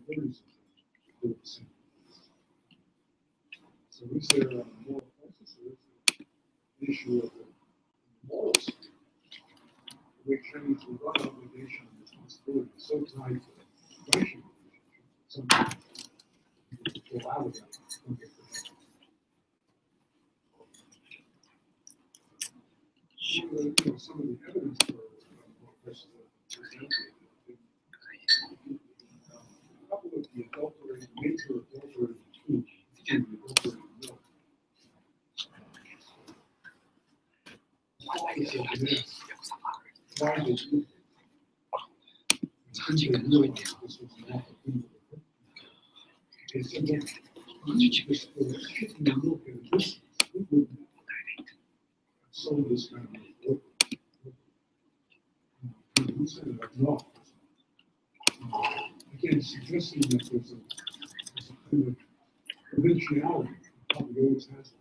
liberties are the same. So is there a moral crisis, or is the issue of the morals? The way Chinese regard obligation and responsibility is so tied to the racial relationship, sometimes people go out of that don't get protected. Some of the evidence for moral crisis, for example, a couple of the adulterated, major adulterated food, particularly adulterated milk. Why is it this? Why did you? It's been realized this was an awful thing. They said that this chicken and milk in a distance, we wouldn't have sold this kind of milk. We said it no. Again, suggesting that there's a kind of provinciality, probably always has it,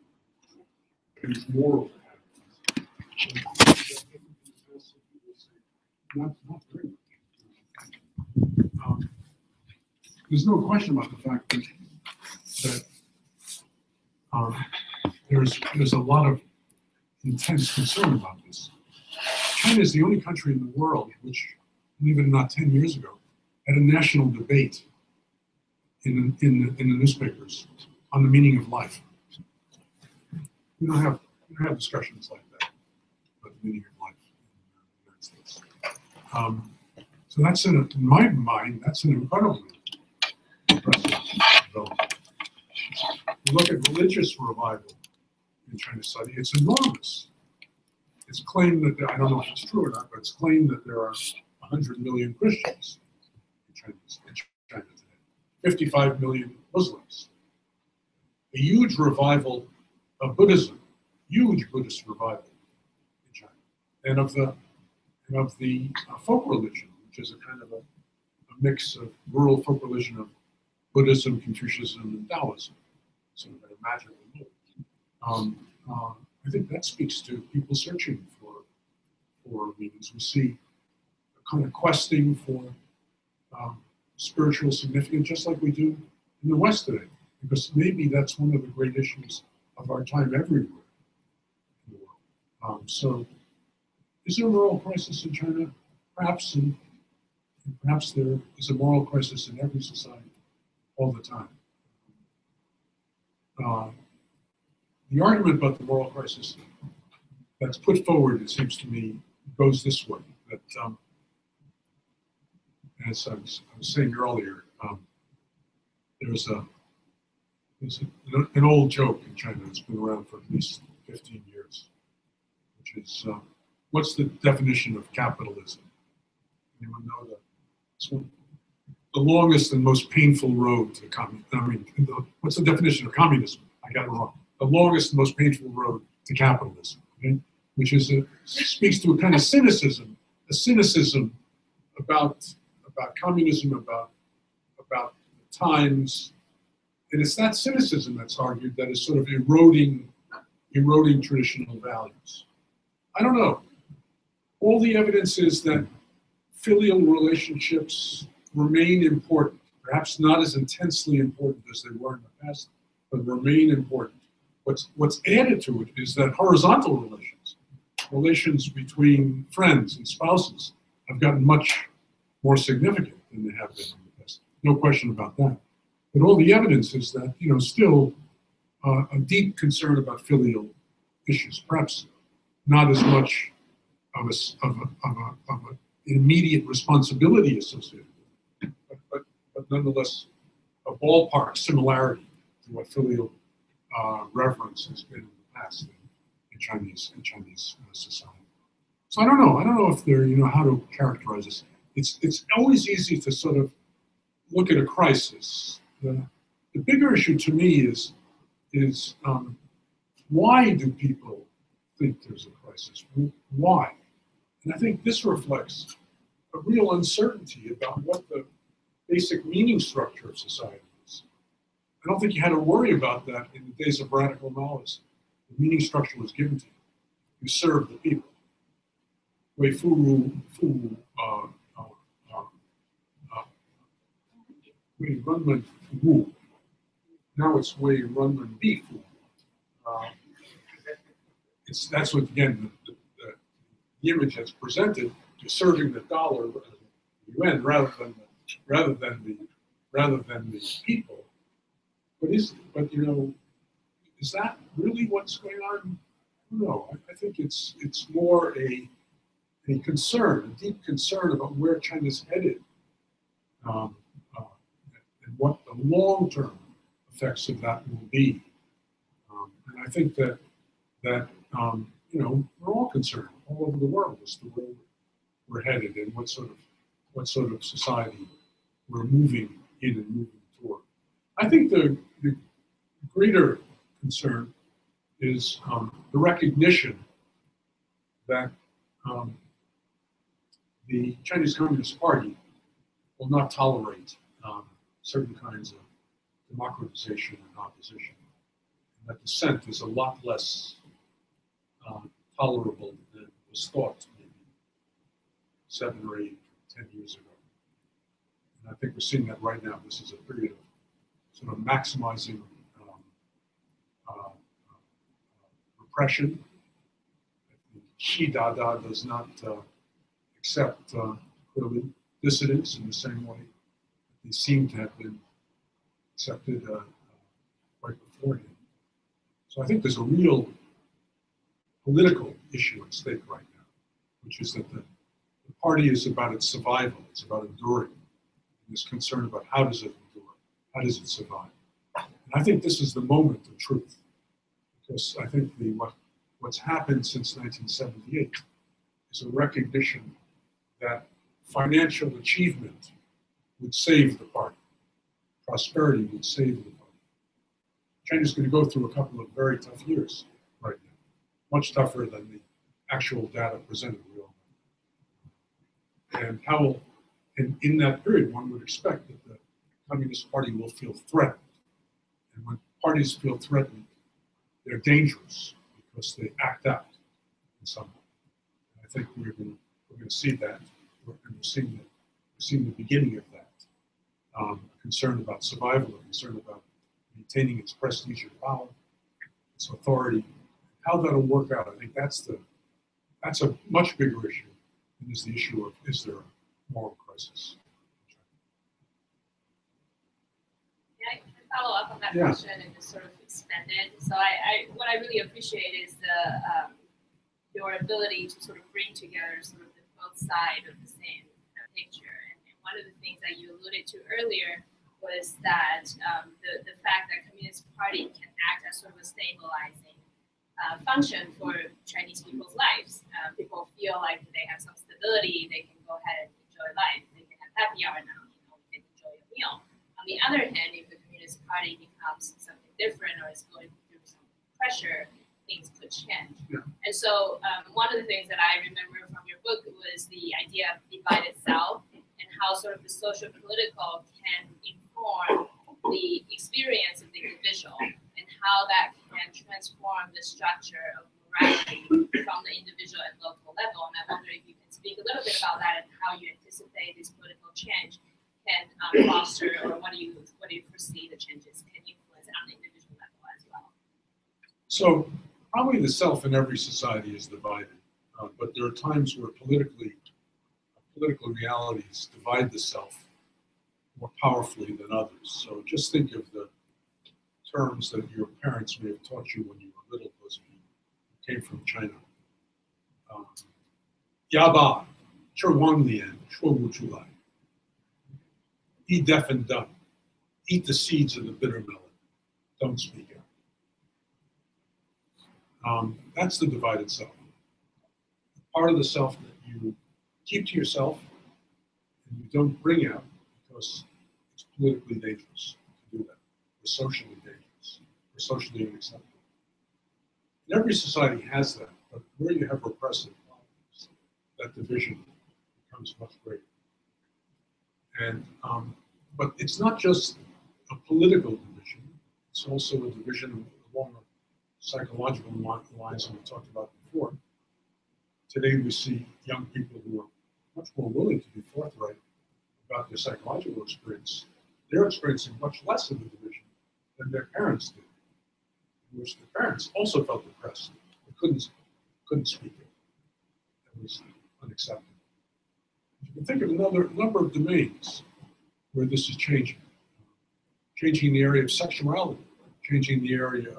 and it's moral habits. Not very much. There's no question about the fact that there's a lot of intense concern about this. China is the only country in the world which, believe it or not, 10 years ago, had a national debate in the newspapers on the meaning of life. We don't have discussions like that about the meaning of life in the United States. So that's in my mind, that's an incredibly impressive development. You look at religious revival in Chinese study, it's enormous. It's claimed that, I don't know if it's true or not, but it's claimed that there are 100 million Christians in China today, 55 million Muslims. A huge revival of Buddhism, huge Buddhist revival in China, and of the folk religion, which is a kind of a mix of rural folk religion of Buddhism, Confucianism, and Taoism, sort of a magical move. I think that speaks to people searching for meanings. We see a kind of questing for spiritual significance, just like we do in the West today, because maybe that's one of the great issues of our time everywhere in the world. So, is there a moral crisis in China? Perhaps, and perhaps there is a moral crisis in every society all the time. The argument about the moral crisis that's put forward, it seems to me, goes this way, that as I was saying earlier, there's an old joke in China that's been around for at least 15 years, which is, what's the definition of capitalism? Anyone know that? So, the longest and most painful road to communism. What's the definition of communism? I got it wrong. The longest and most painful road to capitalism, okay? Which is speaks to a kind of cynicism about communism, about the times, and it's that cynicism that's argued that is sort of eroding traditional values. I don't know. All the evidence is that filial relationships remain important, perhaps not as intensely important as they were in the past, but remain important. What's added to it is that horizontal relations between friends and spouses have gotten much more significant than they have been in the past. No question about that. But all the evidence is that, still a deep concern about filial issues, perhaps not as much of an immediate responsibility associated with it, but nonetheless a ballpark similarity to what filial reverence has been in the past in Chinese society. So I don't know if they're, how to characterize this. It's always easy to sort of look at a crisis. The bigger issue to me is why do people think there's a crisis? Why? And I think this reflects a real uncertainty about what the basic meaning structure of society is. I don't think you had to worry about that in the days of radical Maoism. The meaning structure was given to you. You served the people. Wei Fu Wei Runman Wu. Now it's Wei Runman Bi Fu. That's what, again, the image that's presented, you're serving the dollar, the yuan, rather than the people. But is that really what's going on? No, I think it's more a concern, a deep concern about where China's headed, and what the long-term effects of that will be. And I think that we're all concerned all over the world as to where we're headed and what sort of society we're moving in and moving toward. I think the greater concern is the recognition that the Chinese Communist Party will not tolerate certain kinds of democratization and opposition, and that dissent is a lot less tolerable than was thought maybe 7 or 8, 10 years ago. And I think we're seeing that right now. This is a period of sort of maximizing repression. Xi Dada does not accept clearly dissidents in the same way they seem to have been accepted right beforehand. So I think there's a real political issue at stake right now, which is that the party is about its survival, it's about enduring, and is concerned about how does it endure, how does it survive. And I think this is the moment of truth, because I think what's happened since 1978 is a recognition that financial achievement would save the party, prosperity would save the party. China's going to go through a couple of very tough years right now, much tougher than the actual data presented. We all know. And in that period, one would expect that the Communist Party will feel threatened. And when parties feel threatened, they're dangerous because they act out in some way. And I think we're going to see that, and we're seeing the beginning of that. Concern about survival, a concern about maintaining its prestige and power, its authority. How that'll work out, I think that's a much bigger issue than is the issue of, is there a moral crisis? Yeah, I can follow up on that question and just sort of expand it. So what I really appreciate is your ability to sort of bring together sort of both sides of the same picture. And one of the things that you alluded to earlier was that the fact that Communist Party can act as sort of a stabilizing function for Chinese people's lives. People feel like they have some stability, they can go ahead and enjoy life, they can have happy hour now, they can enjoy a meal. On the other hand, if the Communist Party becomes something different or is going through some pressure, things could change. Yeah. And so one of the things that I remember from your book was the idea of divided self and how sort of the social political can inform the experience of the individual and how that can transform the structure of morality from the individual and local level. And I wonder if you can speak a little bit about that and how you anticipate this political change can foster, or what do you foresee the changes can influence on the individual level as well? So probably the self in every society is divided, but there are times where political realities divide the self more powerfully than others. So just think of the terms that your parents may have taught you when you were little, those of you who came from China. Yaba, Che Wang Lian, Shuo Wu Chu Lai. Be deaf and dumb. Eat the seeds of the bitter melon. Don't speak out. That's the divided self. The part of the self that you keep to yourself and you don't bring out because it's politically dangerous to do that. Or socially dangerous. Or socially unacceptable. And every society has that, but where you have repressive problems, that division becomes much greater. And but it's not just a political division; it's also a division along the psychological lines that we talked about before. Today, we see young people who are much more willing to be forthright about their psychological experience they're experiencing much less of the division than their parents did, in which their parents also felt depressed, but couldn't speak it. That was unacceptable. You can think of another number of domains where this is changing. Changing the area of sexuality, changing the area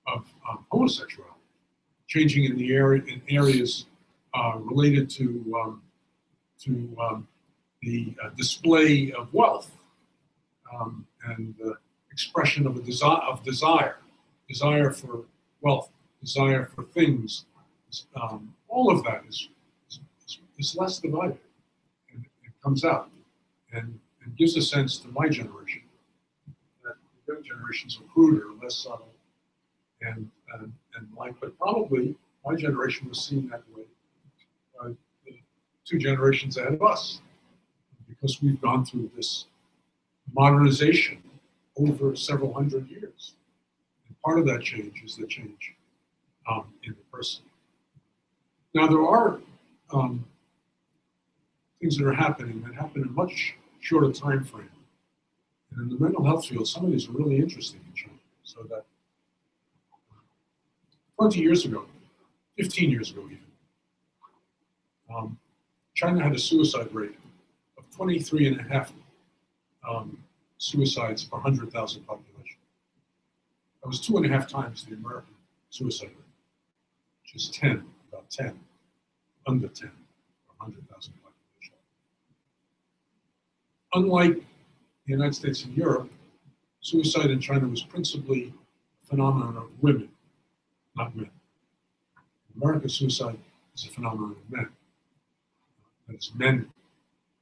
of homosexuality, changing in the areas related to the display of wealth and expression of desire for wealth, desire for things. All of that is less divided, and it comes out and gives a sense to my generation that the young generations are cruder, less subtle, and like, but probably my generation was seen that way by the 2 generations ahead of us, because we've gone through this modernization over several hundred years. And part of that change is the change in the person. Now, there are things that are happening that happen in much shorter time frame. And in the mental health field, some of these are really interesting in China. So that 20 years ago, 15 years ago even, China had a suicide rate of 23.5 suicides per 100,000 population. That was 2.5 times the American suicide rate, which is 10, about 10, under 10 per 100,000 population. Unlike the United States and Europe, suicide in China was principally a phenomenon of women, not men. In America, suicide is a phenomenon of men. That is, men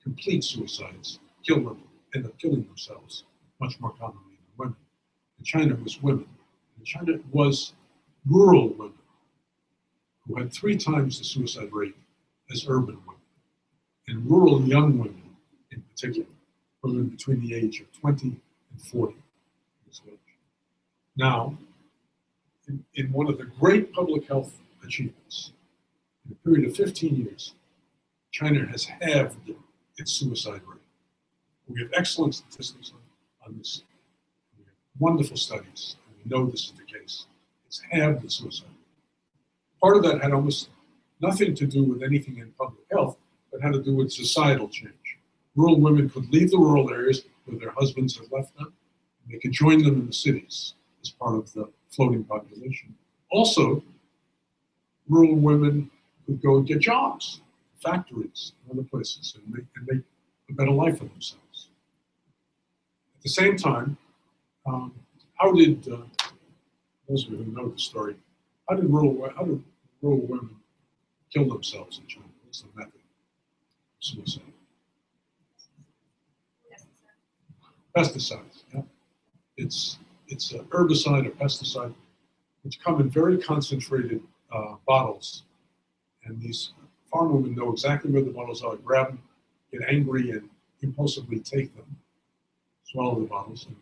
complete suicides, end up killing themselves much more commonly than women. In China, it was women. In China, it was rural women who had 3 times the suicide rate as urban women, and rural young women in particular, women between the age of 20 and 40 years of age. Now, in one of the great public health achievements, in a period of 15 years, China has halved its suicide rate. We have excellent statistics on this. We have wonderful studies, and we know this is the case. It's halved the suicide rate. Part of that had almost nothing to do with anything in public health, but had to do with societal change. Rural women could leave the rural areas where their husbands had left them, and they could join them in the cities as part of the floating population. Also, rural women could go and get jobs, factories, and other places, and make a better life for themselves. At the same time, how did those of you who know the story, how did rural women kill themselves in China? What's the method of suicide? Pesticides. Yeah, it's an herbicide or pesticide which come in very concentrated bottles, and these farm women know exactly where the bottles are. Grab them, get angry, and impulsively take them, swallow the bottles. And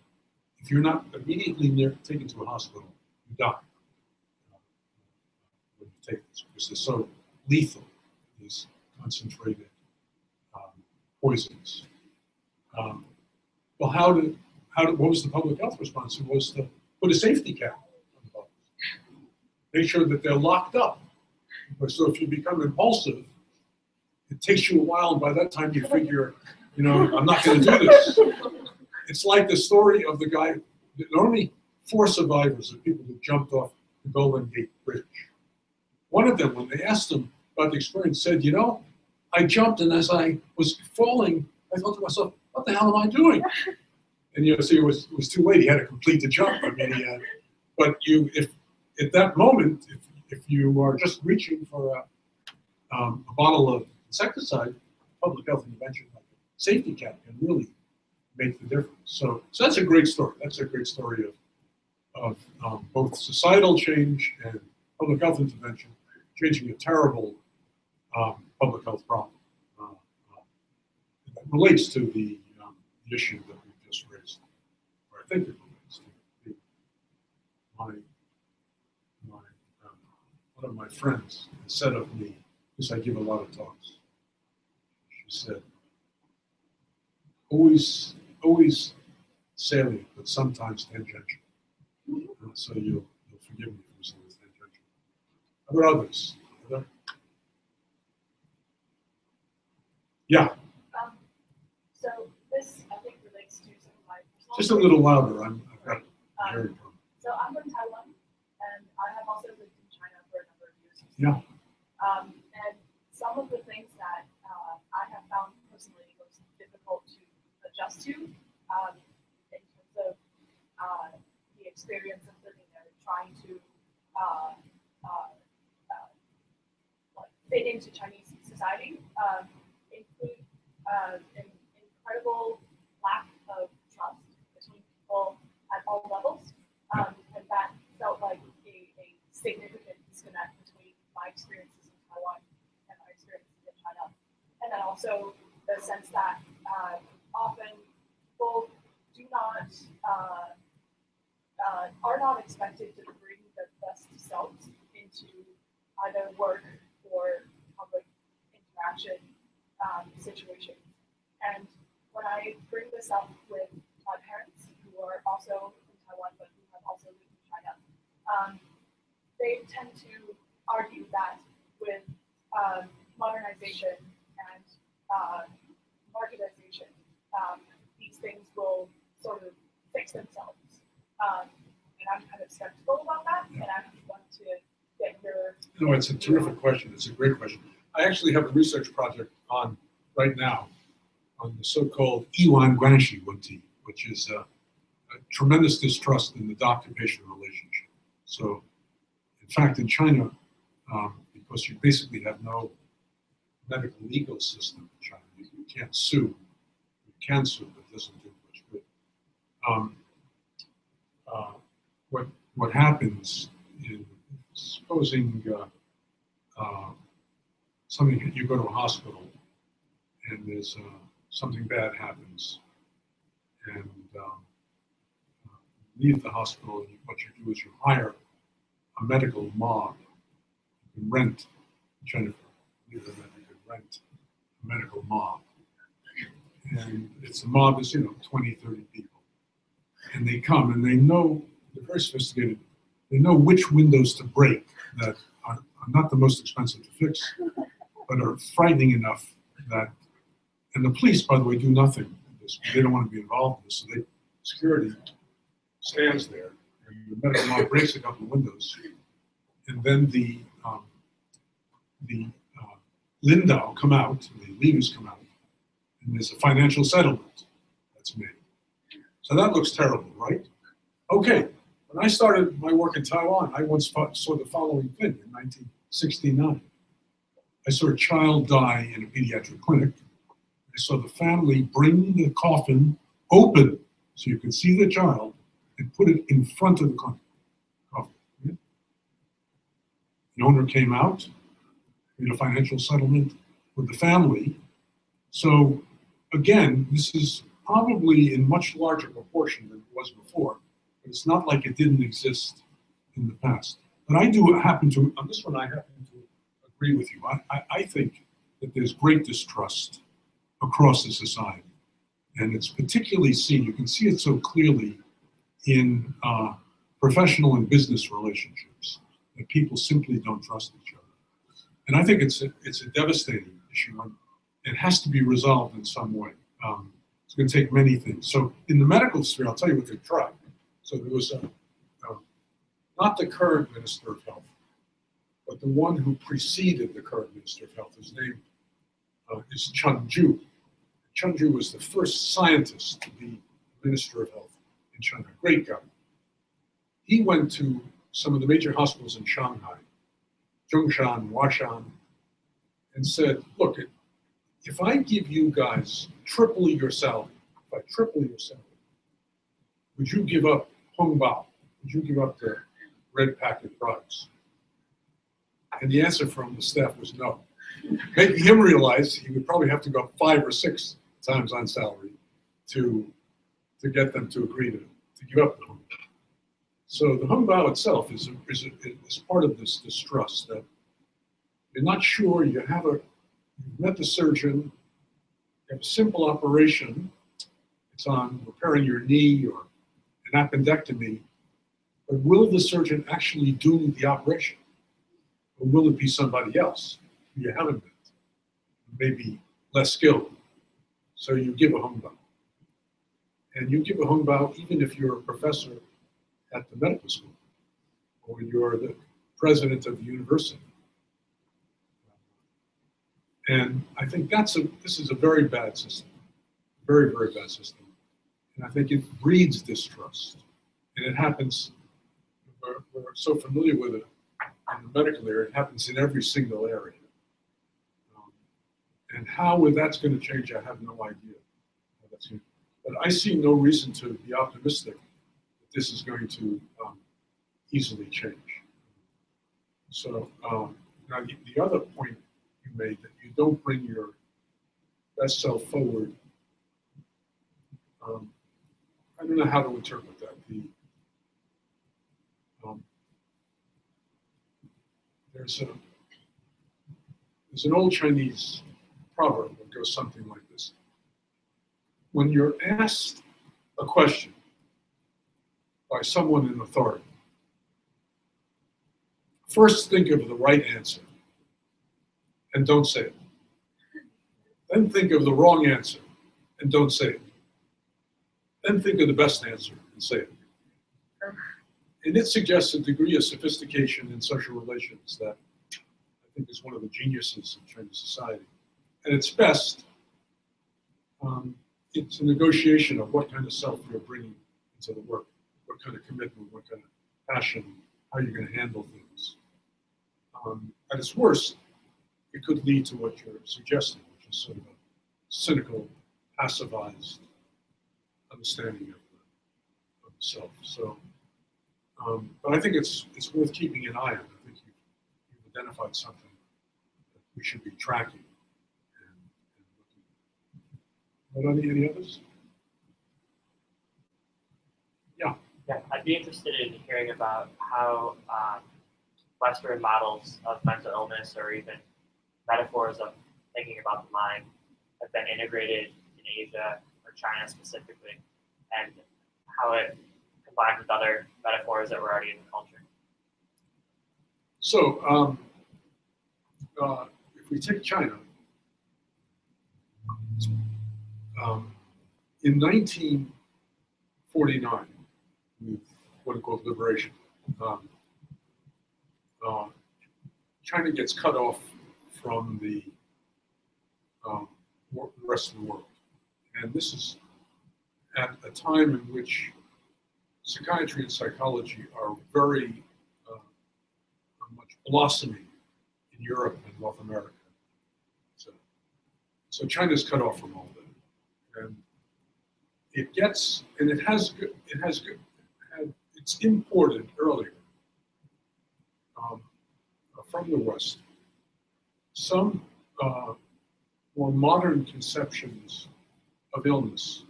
if you're not immediately taken to a hospital, you die when you take this, because they're so lethal, these concentrated poisons. Well, what was the public health response? It was to put a safety cap on the bottles. Make sure that they're locked up. So if you become impulsive, it takes you a while, and by that time you figure, I'm not going to do this. It's like the story of the guy, the only 4 survivors of people who jumped off the Golden Gate Bridge. One of them, when they asked him about the experience, said, I jumped, and as I was falling, I thought to myself, what the hell am I doing? And see, it was too late. He had to complete the jump. I mean, but if at that moment, if you are just reaching for a bottle of insecticide, public health intervention like a safety cap can really make the difference. So that's a great story. That's a great story of both societal change and public health intervention, changing a terrible public health problem. That relates to the issue that we just raised, or I think it relates to one of my friends said of me, because I give a lot of talks, she said, always always salient, but sometimes tangential. So you'll forgive me for saying it's tangential. How about others? Yeah. So this, I think, relates to some of my personal. Just a little louder. I've got a hearing problem. So I'm from Taiwan, and I have also lived in China for a number of years. Yeah. And some of the things that I have found personally was difficult to adjust to in terms of the experience of living there, trying to like fit into Chinese society, include an incredible lack of trust between people at all levels, and that felt like a significant disconnect between my experiences in Taiwan and my experiences in China. And then also the sense that often people do not are not expected to bring their best selves into either work or public interaction situations. And when I bring this up with my parents, who are also in Taiwan but who have also lived in China, they tend to argue that with modernization and marketization, these things will sort of fix themselves. And I'm kind of skeptical about that, and I want to get your. No, it's a terrific question. It's a great question. I actually have a research project on right now on the so-called Yiwan Guanxi Wenti, which is a tremendous distrust in the doctor-patient relationship. So, in fact, in China, because you basically have no medical legal system in China, you can't sue. You can sue, but it doesn't do much good. What happens in supposing something, you go to a hospital and there's something bad happens, and you leave the hospital, and what you do is you hire a medical mob. You can rent, Jennifer, you can rent a medical mob. And it's a mob is, 20, 30 people. And they come and they know, they're very sophisticated, they know which windows to break that are not the most expensive to fix, but are frightening enough that, and the police, by the way, do nothing in this. They don't want to be involved in this, so security stands there, and the medical mob breaks a couple of windows, and then the Lindau come out, the leaders come out, and there's a financial settlement that's made. So that looks terrible, right? Okay, when I started my work in Taiwan, I once saw the following thing in 1969. I saw a child die in a pediatric clinic. I saw the family bring the coffin open so you could see the child and put it in front of the coffin. The owner came out, made a financial settlement with the family. So again, this is probably in much larger proportion than it was before, but it's not like it didn't exist in the past. But I do happen to, on this one, I happen to agree with you. I think that there's great distrust across the society. And it's particularly seen, you can see it so clearly in professional and business relationships, that people simply don't trust each other. And I think it's a devastating issue, and it has to be resolved in some way. It's going to take many things. So in the medical sphere, I'll tell you what they tried. So there was not the current Minister of Health, but the one who preceded the current Minister of Health. His name is Chen Zhu. Chen Zhu was the first scientist to be Minister of Health in China. Great guy. He went to some of the major hospitals in Shanghai, Zhongshan, Huashan, and said, look, if I give you guys triple your salary, would you give up Hongbao? Would you give up the red packet products? And the answer from the staff was no, making him realize he would probably have to go up 5 or 6 times on salary to get them to agree to give up the Hongbao. So the Hongbao itself is part of this distrust that you're not sure, you've met the surgeon, you have a simple operation, it it's on repairing your knee or an appendectomy, but will the surgeon actually do the operation? Or will it be somebody else who you haven't met, maybe less skilled? So you give a Hongbao. And you give a Hongbao even if you're a professor at the medical school or you're the president of the university. And I think this is a very bad system, very, very bad system. And I think it breeds distrust. And it happens, we're so familiar with it in the medical area, it happens in every single area. And how that's going to change, I have no idea. But I see no reason to be optimistic that this is going to easily change. So now the other point you made, that you don't bring your best self forward, I don't know how to interpret that. There's an old Chinese proverb that goes something like this. When you're asked a question by someone in authority, first think of the right answer and don't say it. Then think of the wrong answer and don't say it. Then think of the best answer and say it. And it suggests a degree of sophistication in social relations that I think is one of the geniuses of Chinese society. At its best, it's a negotiation of what kind of self you're bringing into the work, what kind of commitment, what kind of passion, how you're going to handle things. At its worst, it could lead to what you're suggesting, which is sort of a cynical, passivized understanding of the self. So, but I think it's worth keeping an eye on. I think you've identified something that we should be tracking and looking at. Any others? Yeah. Yeah, I'd be interested in hearing about how Western models of mental illness or even metaphors of thinking about the mind have been integrated in Asia or China specifically, and how it combined with other metaphors that were already in the culture. So, if we take China, in 1949, with what is called liberation, China gets cut off from the rest of the world. And this is at a time in which psychiatry and psychology are very much blossoming in Europe and North America. So China's cut off from all that. And it's imported earlier from the West some more modern conceptions of illness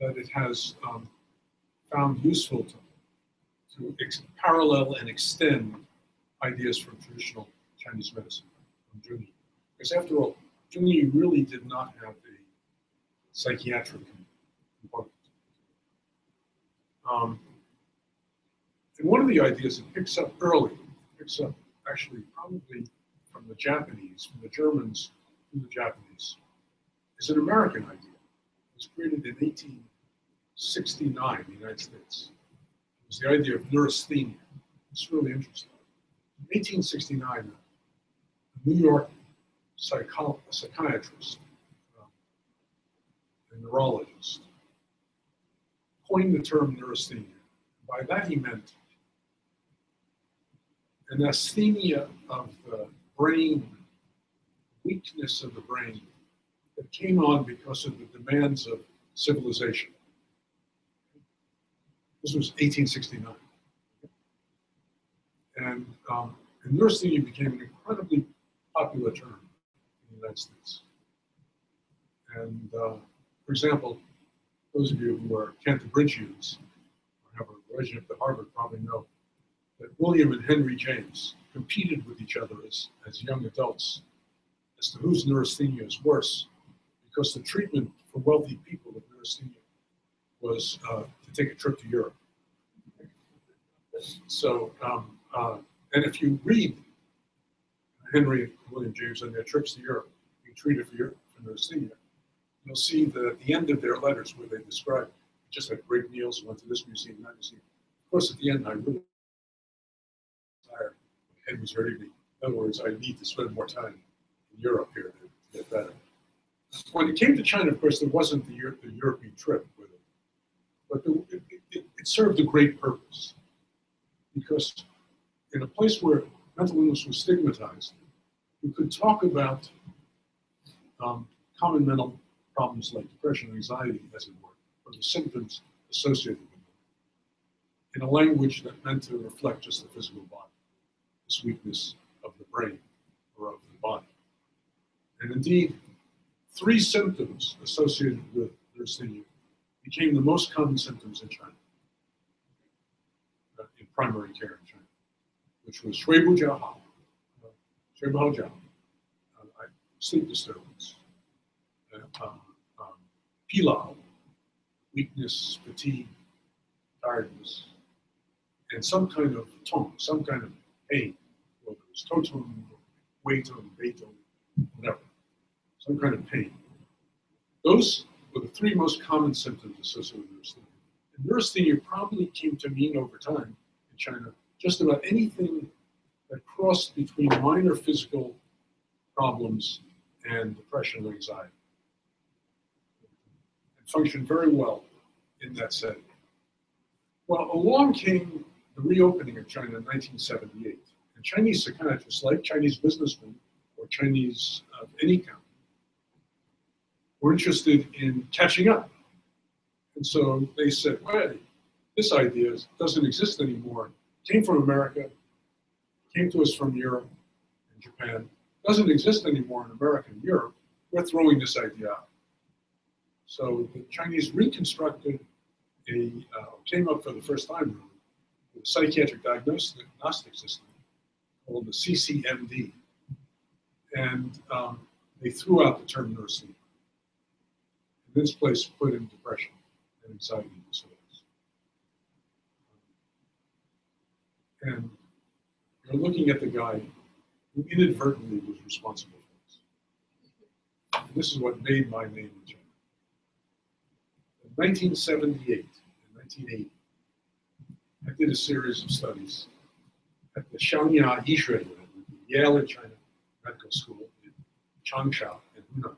that it has found useful to parallel and extend ideas from traditional Chinese medicine, from Zhengyi. Because after all, Zhengyi really did not have a psychiatric component. And one of the ideas it picks up early, actually probably from the Japanese, from the Germans to the Japanese, is an American idea. It was created in 1869 in the United States. It was the idea of neurasthenia. It's really interesting. In 1869, a New York psychiatrist, a neurologist, coined the term neurasthenia. By that he meant an asthenia of the brain, weakness of the brain that came on because of the demands of civilization. This was 1869. And neurasthenia became an incredibly popular term in the United States. And for example, those of you who are Cantabrigians or have a relationship to Harvard probably know that William and Henry James competed with each other as young adults as to whose neurasthenia is worse, because the treatment for wealthy people with neurasthenia was to take a trip to Europe. So, and if you read Henry and William James on their trips to Europe, being treated for Europe for neurasthenia, you'll see that at the end of their letters where they describe just had great meals, went to this museum, that museum. Of course, at the end, I really tired. My head was hurting me. In other words, I need to spend more time in Europe here to get better. When it came to China, of course, there wasn't the European trip with it, but it served a great purpose, because in a place where mental illness was stigmatized, we could talk about common mental problems like depression and anxiety, as it were, or the symptoms associated with them, in a language that meant to reflect just the physical body, this weakness of the brain or of the body. And indeed, 3 symptoms associated with neurasthenia became the most common symptoms in China, in primary care in China, which was shui bu jiao hao, shui bu hao jiao, sleep disturbance, pilao, weakness, fatigue, tiredness, and some kind of tone, some kind of pain, whether it was totum, wei tone, bei tone, whatever, some kind of pain. Those were the 3 most common symptoms associated with neurasthenia. And neurasthenia probably came to mean over time in China just about anything that crossed between minor physical problems and depression and anxiety. And functioned very well in that setting. Well, along came the reopening of China in 1978. And Chinese psychiatrists, like Chinese businessmen or Chinese of any kind, were interested in catching up. And so they said, well, this idea doesn't exist anymore. It came from America, came to us from Europe and Japan. It doesn't exist anymore in America and Europe. We're throwing this idea out. So the Chinese reconstructed came up for the first time really, with a psychiatric diagnostic system called the CCMD. And they threw out the term neurasthenia. In this place, put in depression and anxiety disorders. And you're looking at the guy who inadvertently was responsible for this. And this is what made my name in China. In 1978 and 1980, I did a series of studies at the Xiangya Yishui, Yale in China Medical School in Changsha and Hunan,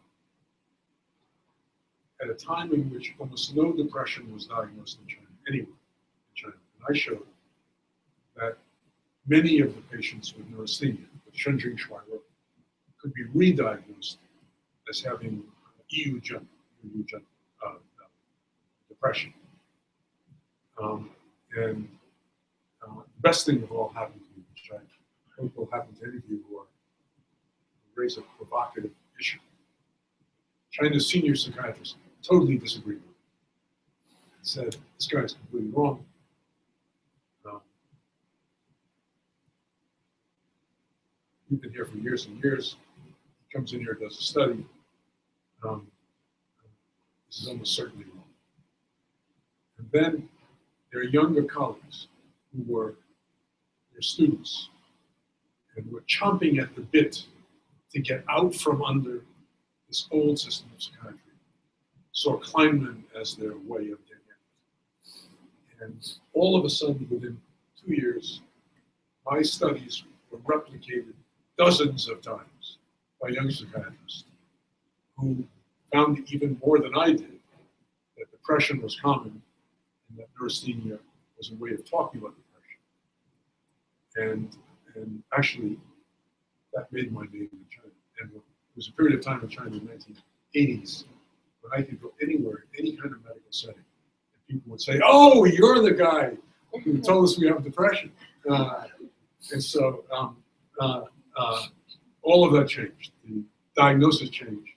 at a time in which almost no depression was diagnosed in China, anywhere in China. And I showed that many of the patients with neurasthenia, with Shenjing Shuai, could be re-diagnosed as having EUGEN, depression. And the best thing of all happened to me, which I hope will happen to any of you who raise a provocative issue. China's senior psychiatrist totally disagreed with me. Said, this guy's completely wrong. We've been here for years and years. He comes in here, does a study. This is almost certainly wrong. And then their younger colleagues, who were their students, and were chomping at the bit to get out from under this old system of psychiatry, saw Kleinman as their way of getting out. And all of a sudden, within 2 years, my studies were replicated dozens of times by young psychiatrists who found even more than I did that depression was common and that neurasthenia was a way of talking about depression. And actually, that made my name in China. And there was a period of time in China in the 1980s when I could go anywhere, in any kind of medical setting, and people would say, "Oh, you're the guy who told us we have depression." And so all of that changed. The diagnosis changed.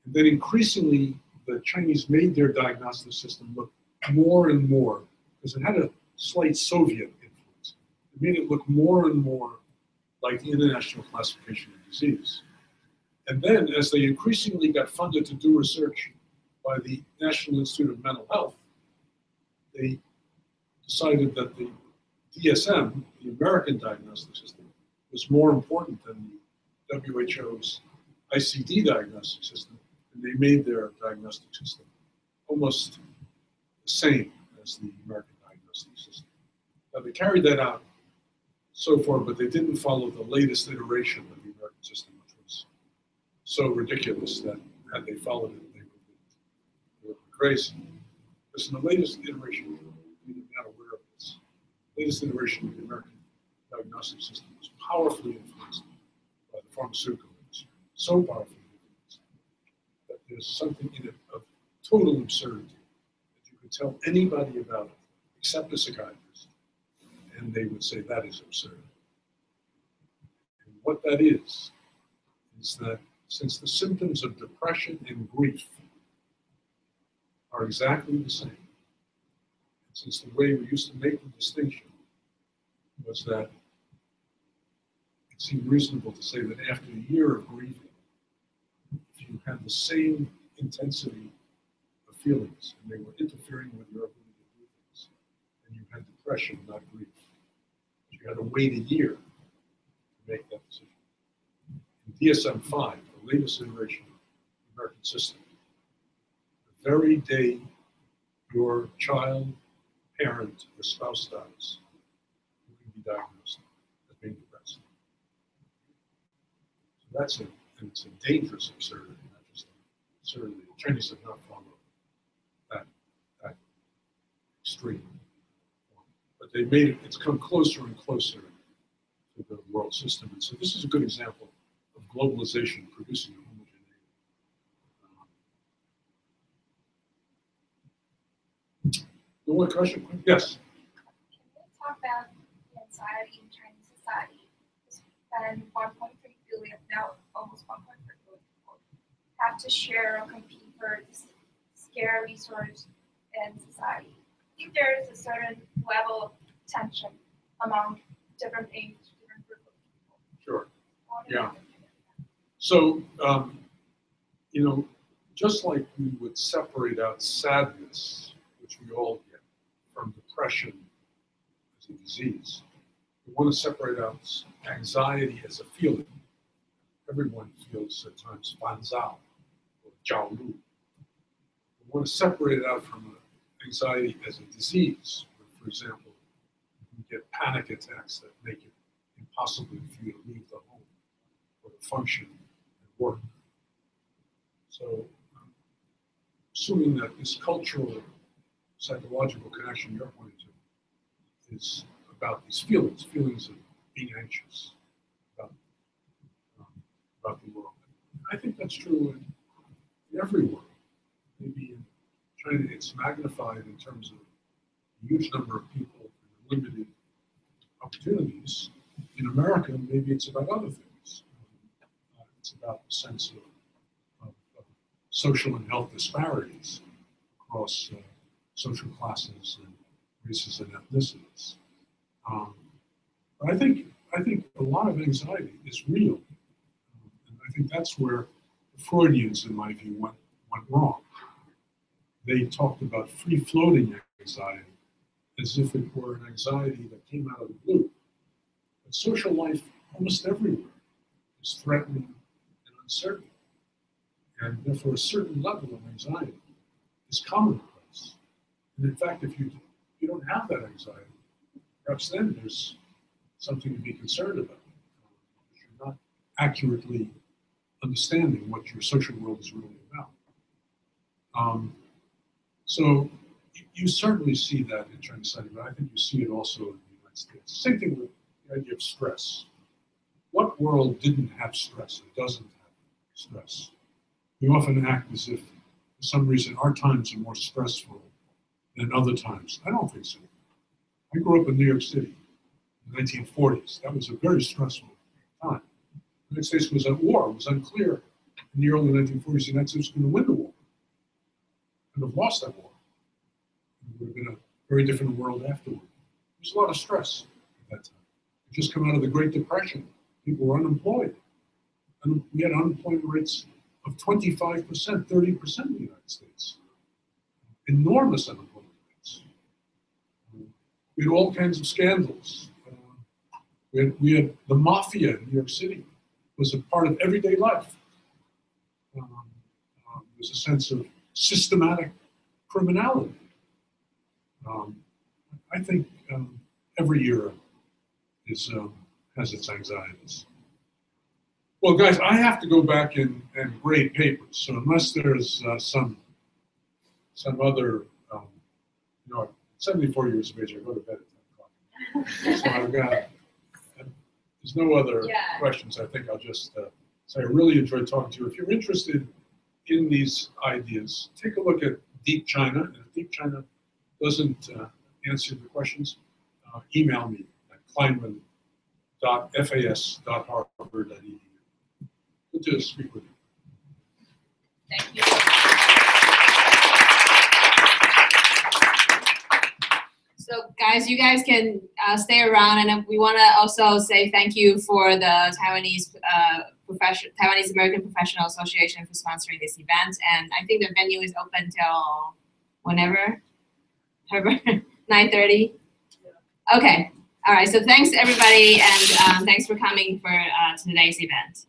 And then increasingly, the Chinese made their diagnostic system look more and more, because it had a slight Soviet influence. It made it look more and more like the International Classification of Disease. And then, as they increasingly got funded to do research by the National Institute of Mental Health, they decided that the DSM, the American diagnostic system, was more important than the WHO's ICD diagnostic system, and they made their diagnostic system almost the same as the American diagnostic system. Now they carried that out so far, but they didn't follow the latest iteration of the American system, which was so ridiculous that had they followed it, they would have been crazy. Because in the latest iteration, you're not aware of this, the latest iteration of the American diagnostic system was powerfully influenced by the pharmaceutical industry. So powerfully influenced that there's something in it of total absurdity that you could tell anybody about it, except a psychiatrist, and they would say that is absurd. And what that is that since the symptoms of depression and grief are exactly the same, and since the way we used to make the distinction was that it seemed reasonable to say that after a year of grieving, if you had the same intensity of feelings and they were interfering with your ability to do things, and you had depression, not grief, you had to wait a year to make that decision. In DSM-5, the latest iteration of the American system, the very day your child, parent, or spouse dies, you can be diagnosed as being depressed. So that's it's a dangerous absurdity, not just an absurdity. The Chinese have not followed that extreme form. But they made it, it's come closer and closer to the world system. And so this is a good example of globalization producing a homogeneity. The one question? Yes? Can we talk about the anxiety in Chinese society? It's been 1.3 billion, now almost 1.3 billion people have to share or compete for this scarce resource in society. I think there is a certain level of tension among different age, different group of people. Sure. Yeah. So, just like we would separate out sadness, which we all get, from depression as a disease, we want to separate out anxiety as a feeling. Everyone feels at times fanzao or jiaolu. We want to separate it out from anxiety as a disease. For example, you get panic attacks that make it impossible for you to leave the home or to function and work. So, assuming that this cultural, psychological connection you're pointing to is about these feelings of being anxious about the world. I think that's true in every world. Maybe in China it's magnified in terms of a huge number of people and limited opportunities. In America, maybe it's about other things. It's about the sense of social and health disparities across social classes and races and ethnicities. But I think a lot of anxiety is real. And I think that's where the Freudians, in my view, went wrong. They talked about free-floating anxiety as if it were an anxiety that came out of the blue. But social life, almost everywhere, is threatening and uncertain. And therefore, a certain level of anxiety is commonplace. And in fact, if you don't have that anxiety, perhaps then there's something to be concerned about. You're not accurately understanding what your social world is really about. So you certainly see that in Chinese society, but I think you see it also in the United States. Same thing with the idea of stress. What world didn't have stress? It doesn't have stress. We often act as if, for some reason, our times are more stressful than other times. I don't think so. I grew up in New York City in the 1940s. That was a very stressful time. The United States was at war. It was unclear in the early 1940s the United States was going to win the war. Could have lost that war. It would have been a very different world afterward. There was a lot of stress at that time. We just come out of the Great Depression. People were unemployed. And we had unemployment rates of 25%, 30% in the United States. Enormous unemployment rates. We had all kinds of scandals. We had the mafia in New York City was a part of everyday life. There's a sense of systematic criminality. I think every era has its anxieties. Well, guys, I have to go back and grade papers. So unless there's some other, you know, I'm 74 years of age, I go to bed at 10 o'clock. So I've got, there's no other questions. I think I'll just say I really enjoyed talking to you. If you're interested in these ideas, take a look at Deep China. And if Deep China doesn't answer the questions, email me at kleinman.fas.harvard.edu. Good to speak with you. Thank you. So guys, you guys can stay around, and we want to also say thank you for the Taiwanese Taiwanese American Professional Association for sponsoring this event. And I think the venue is open till whenever, 9:30. Okay. All right. So thanks everybody, and thanks for coming for today's event.